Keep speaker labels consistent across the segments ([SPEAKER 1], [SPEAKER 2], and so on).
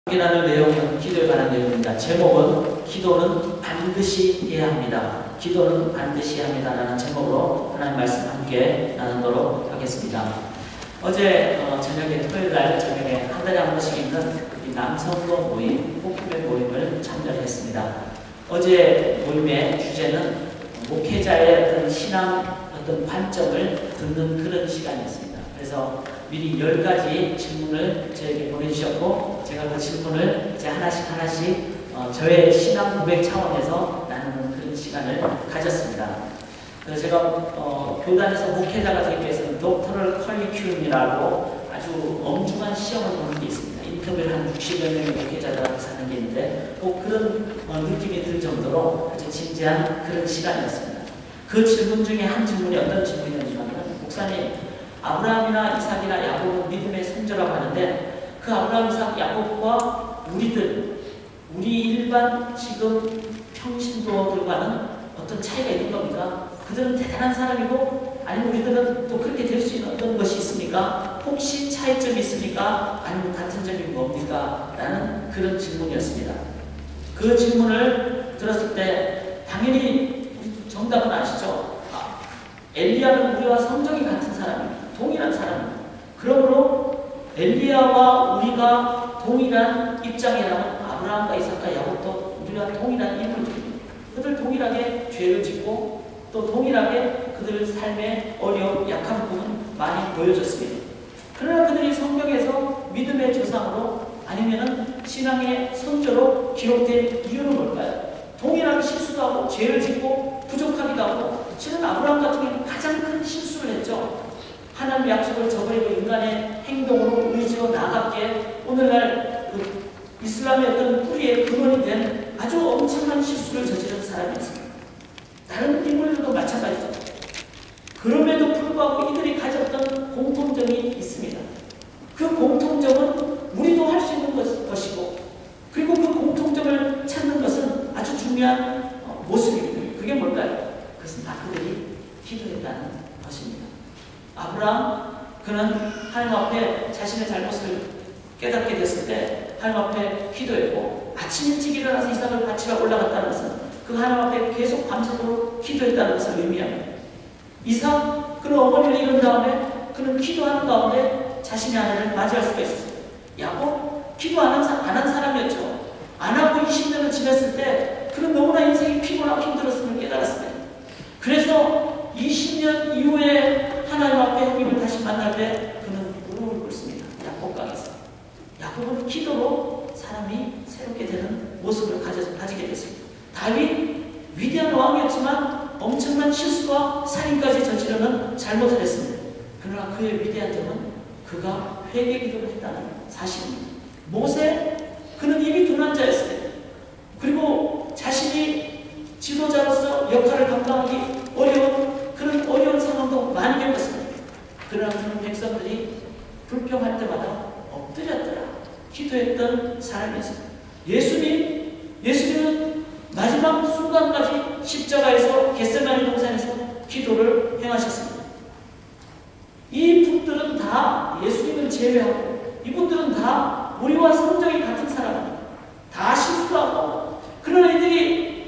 [SPEAKER 1] 함께 나눌 내용은 기도에 관한 내용입니다. 제목은 기도는 반드시 해야 합니다. 기도는 반드시 해야 합니다. 라는 제목으로 하나님 말씀 함께 나누도록 하겠습니다. 어제 저녁에 토요일날 저녁에 한 달에 한 번씩 있는 이 남성도 모임, 폭포의 모임을 참여를 했습니다. 어제 모임의 주제는 목회자의 어떤 신앙, 어떤 관점을 듣는 그런 시간이었습니다. 그래서 미리 10가지 질문을 저에게 보내주셨고, 제가 그 질문을 이제 하나씩 저의 신앙 고백 차원에서 나누는 그런 시간을 가졌습니다. 그래서 제가 교단에서 목회자가 되기 위해서는 doctoral curriculum이라고 아주 엄중한 시험을 보는 게 있습니다. 인터뷰를 한 60여 명의 목회자들하고 사는 게 있는데 꼭 그런 느낌이 들 정도로 아주 진지한 그런 시간이었습니다. 그 질문 중에 한 질문이 어떤 질문이었냐면, 목사님, 아브라함이나 이삭이나 야곱은 믿음의 선조라고 하는데 그 아브라함, 이삭, 야곱과 우리 일반 지금 평신도들과는 어떤 차이가 있는 겁니까? 그들은 대단한 사람이고 아니면 우리들은 또 그렇게 될 수 있는 어떤 것이 있습니까? 혹시 차이점이 있습니까? 아니면 같은 점이 뭡니까? 라는 그런 질문이었습니다. 그 질문을 들었을 때 당연히 정답은 아시죠? 엘리야는 우리와 성정이 같은 사람입니다. 동일한 사람입니다. 그러므로 엘리야와 우리가 동일한 입장이라면 아브라함과 이삭과 야곱도 우리가 동일한 인물들입니다. 그들 동일하게 죄를 짓고 또 동일하게 그들 삶의 어려움, 약한 부분 많이 보여줬습니다. 그러나 그들이 성경에서 믿음의 조상으로 아니면 신앙의 선조로 기록된 이유는 뭘까요? 동일한 실수도 하고 죄를 짓고 부족하기도 하고, 실은 아브라함 같은 경우는 가장 큰 실수를 했죠. 하나님의 약속을 저버리고 인간의 행동으로 의지로 나아갔기에 오늘날 이슬람의 어떤 뿌리의 근원이 된 아주 엄청난 실수를 저지른 사람이었습니다. 다른 인물들도 마찬가지죠. 그럼에도 불구하고 이들이 가졌던 공통점이 있습니다. 그 공통점은 우리도 할 수 있는 것이고, 그리고 그 공통점을 찾는 것은 아주 중요한 모습입니다. 그게 뭘까요? 그것은 다 그들이 기도했다는 것입니다. 아브라함, 그는 하나님 앞에 자신의 잘못을 깨닫게 됐을 때 하나님 앞에 기도했고, 아침 일찍 일어나서 이삭을 바치러 올라갔다는 것은 그 하나님 앞에 계속 밤새도록 기도했다는 것을 의미합니다. 이삭, 그는 어머니를 잃은 다음에 그는 기도하는 가운데 자신의 아내를 맞이할 수가 있었어요. 야곱, 기도 안 한 사람이었죠. 안 하고 20년을 지냈을 때 그는 너무나 인생이 피곤하고 힘들었음을 깨달았습니다. 그래서 20년 이후에 하나님 앞에 형님을 다시 만날 때 그는 무릎을 꿇습니다. 야곱강에서. 야곱은 기도로 사람이 새롭게 되는 모습을 가지게 됐습니다. 다윗, 위대한 왕이었지만 엄청난 실수와 살인까지 저지르는 잘못을 했습니다. 그러나 그의 위대한 점은 그가 회개 기도를 했다는 사실입니다. 모세, 그는 이미 둔한 자였습니다. 그리고 자신이 지도자로서 역할을 감당하기 어려운 그런 어려운 상황도 많이 겪었습니다. 그러나 그런 백성들이 불평할 때마다 엎드렸더라 기도했던 사람이었습니다. 예수님은 마지막 순간까지 십자가에서 겟세마네 동산에서 기도를 행하셨습니다. 이 분들은 다, 예수님을 제외하고 이분들은 다 우리와 성정이 같은 사람입니다. 다 실수하고, 그러나 이들이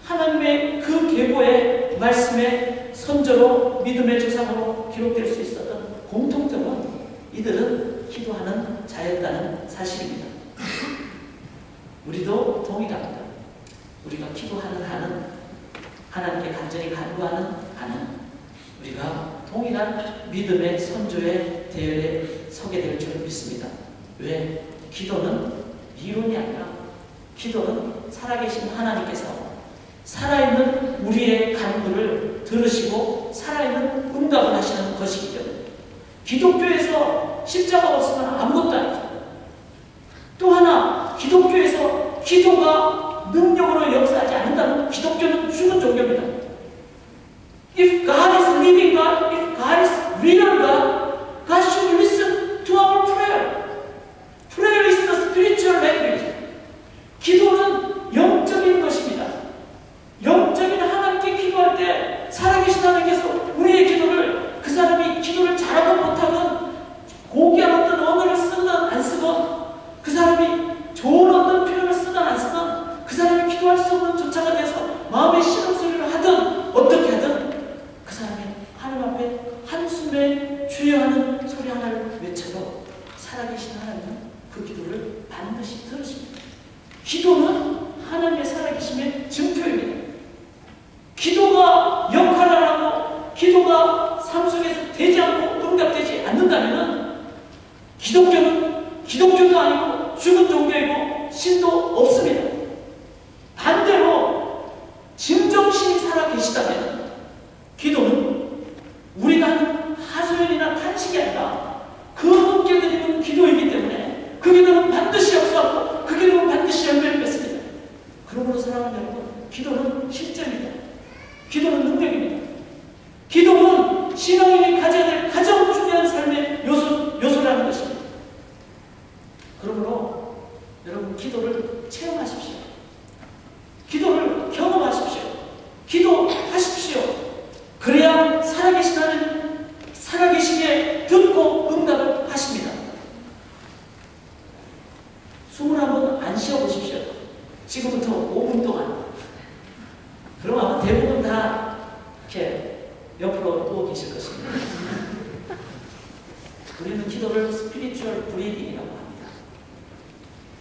[SPEAKER 1] 하나님의 그 계보의 말씀의 선조로 믿음의 조상으로 기록될 수 있었던 공통점은 이들은 기도하는 자였다는 사실입니다. 우리도 동일합니다. 우리가 기도하는 한은, 하나님께 간절히 간구하는 한은 우리가 동일한 믿음의 선조의 대열에 서게 될 줄 믿습니다. 왜? 기도는 이론이 아니라 기도는 살아계신 하나님께서 살아있는 우리의 간구를 들으시고 살아있는 응답을 하시는 것이기 때문에, 기독교에서 십자가 없으면 아무것도 아니죠. 또 하나, 기독교에서 기도가 능력으로 역사하지 않는다면 기독교는 죽은 종교입니다. If God is living God, if God is real God, God should listen to our prayer. Prayer is the spiritual language. 기도는 영적인 것입니다. 영적인 하나님께 기도할 때 살아계신 하나님께서 우리의 기도를, 그 사람이 기도를 잘하건 못하건 고귀한 어떤 언어를 쓰건 안 쓰건 그 사람이 반드시 들으십니다. 기도는 하나님의 살아계심의 증표입니다. 기도가 역할을 안 하고 기도가 삶 속에서 되지 않고 응답되지 않는다면 기독교는 기독교도 아니고 죽은 종교이고 신도 없습니다. 반대로 진정신이 살아계시다면 기도는 우리가 하는 하소연이나 탄식이 아니라 그분께 드리는 기도이기 때문에 그 기도는 반드시 역사하고 그 기도는 반드시 열매를 맺습니다. 그러므로 사랑하는 여러분, 기도는 실제입니다. 기도는 능력입니다. 기도는 신앙인이 가져야 될 가장 중요한 삶의 요소라는 것입니다. 그러므로 여러분 기도를 체험하십시오. 기도를 경험하십시오. 기도하십시오. 그래야 살아계신 하나님, 살아계시기에 듣고 응답을 하십니다. 숨을 한번 안 쉬어보십시오. 지금부터 5분 동안. 그럼 아마 대부분 다 이렇게 옆으로 누워 계실 것입니다. 우리는 기도를 스피리추얼 브리딩이라고 합니다.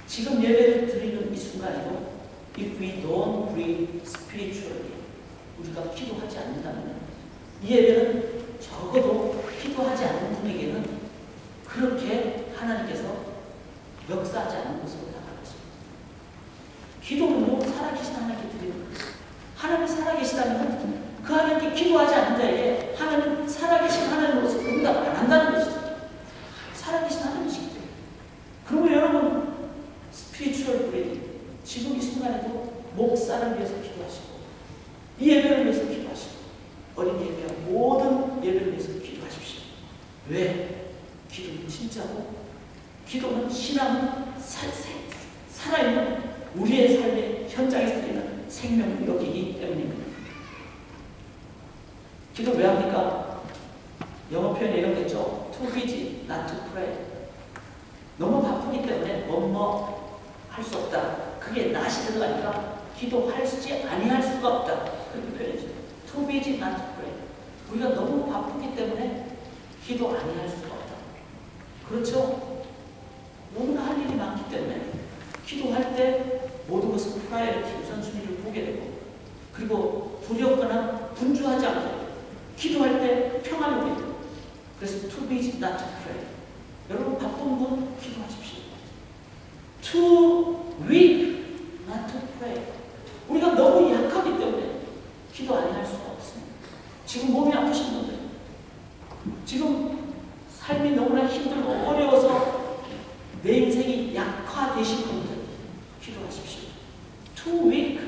[SPEAKER 1] 지금 예배를 드리는 이 순간에도 if we don't breathe spiritually, 우리가 기도하지 않는다면 이 예배는 적어도 기도하지 않는 분에게는 그렇게 하나님께서 역사하지 않는 것으로 나갈 것입니다. 기도는요, 살아계신 하나님께 드리는 것입니다. 하나님이 살아계시다면 그 하나님께 기도하지 않는 자에게 하나님 살아계신 하나님으로서 응답을 안 한다는 것이죠. 살아계신 하나님이시기 때문에. 그러면 여러분 스피리추얼 브리딩, 지금 이 순간에도 목사를 위해서 기도하시고 이 예배를 위해서 기도하시고 어린이 예배와 모든 예배를 위해서 기도하십시오. 왜? 기도는 진짜고 기도는 신앙은 살아있는 우리의 삶의 현장에서 드리는 생명력이기 때문입니다. 기도 왜 합니까? 영어 표현에 이렇겠죠. Too busy not to pray. 너무 바쁘기 때문에 뭐뭐 할 수 없다. 그게 not이 들어가니까 기도할지 아니할 수가 없다. 그렇게 표현해줘요. Too busy not to pray. 우리가 너무 바쁘기 때문에 기도 아니할 수가 없다. 그렇죠? 너무나 할 일이 많기 때문에 기도할 때 모든 것은 프라이어티, 우선순위를 보게 되고 그리고 두렵거나 분주하지 않게 되고 기도할 때 평안을 오게 되고 그래서 too busy not to pray. 여러분 바쁜 분 기도하십시오. Too weak not to pray. 우리가 너무 약하기 때문에 기도 안 할 수가 없습니다. 지금 몸이 아프신 분들, 지금 삶이 너무나 힘들고 어려워서 내 인생이 약화되신 분들 기도하십시오. Too weak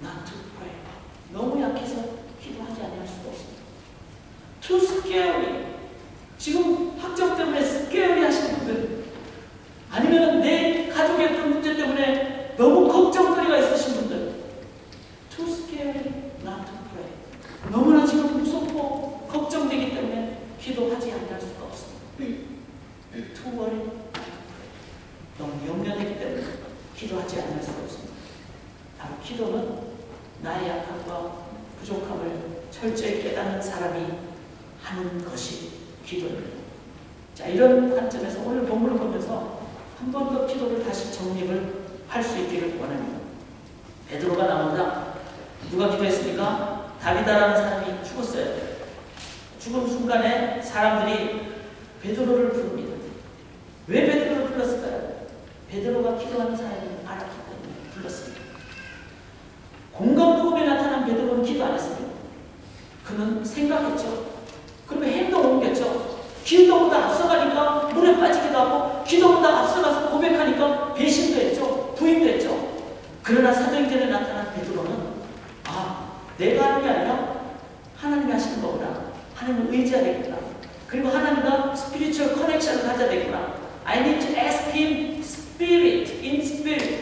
[SPEAKER 1] not to pray. 너무 약해서 기도하지 않을 수가 없습니다. Too scary. 지금 학점 때문에 scary 하시는 분들, 아니면 내 가족의 어떤 문제 때문에 너무 걱정거리가 있으신 분들, Too scary not to pray. 너무나 지금 무섭고 걱정되기 때문에 기도하지 않을 수가 없습니다. Too worry not to pray. 너무 염려되기 때문에 기도하지 않을 수가 없습니다. 바로 기도는 나의 약함과 부족함을 철저히 깨닫는 사람이 하는 것이 기도입니다. 자, 이런 관점에서 오늘 본문을 보면서 한 번 더 기도를 다시 정립을 할 수 있기를 원합니다. 베드로가 나옵니다. 누가 기도했습니까? 다비다라는 사람이 죽었어요. 죽은 순간에 사람들이 베드로를 부릅니다. 왜 베드로를 불렀을까요? 베드로가 기도하는 사람이 알았기 때문에 불렀습니다. 공감복음에 나타난 베드로는 기도 안 했습니다. 그는 생각했죠. 그리고 행동 옮겼죠. 기도보다 앞서가니까 물에 빠지기도 하고 기도보다 앞서가서 고백하니까 배신도 했죠. 부인도 했죠. 그러나 사도행전에 나타난 베드로는 내가 하는 게 아니라 하나님이 하시는 거구나. 하나님을 의지하겠구나. 그리고 하나님과 스피리추얼 커넥션을 가져야 되겠구나. I need to ask him spirit, in spirit.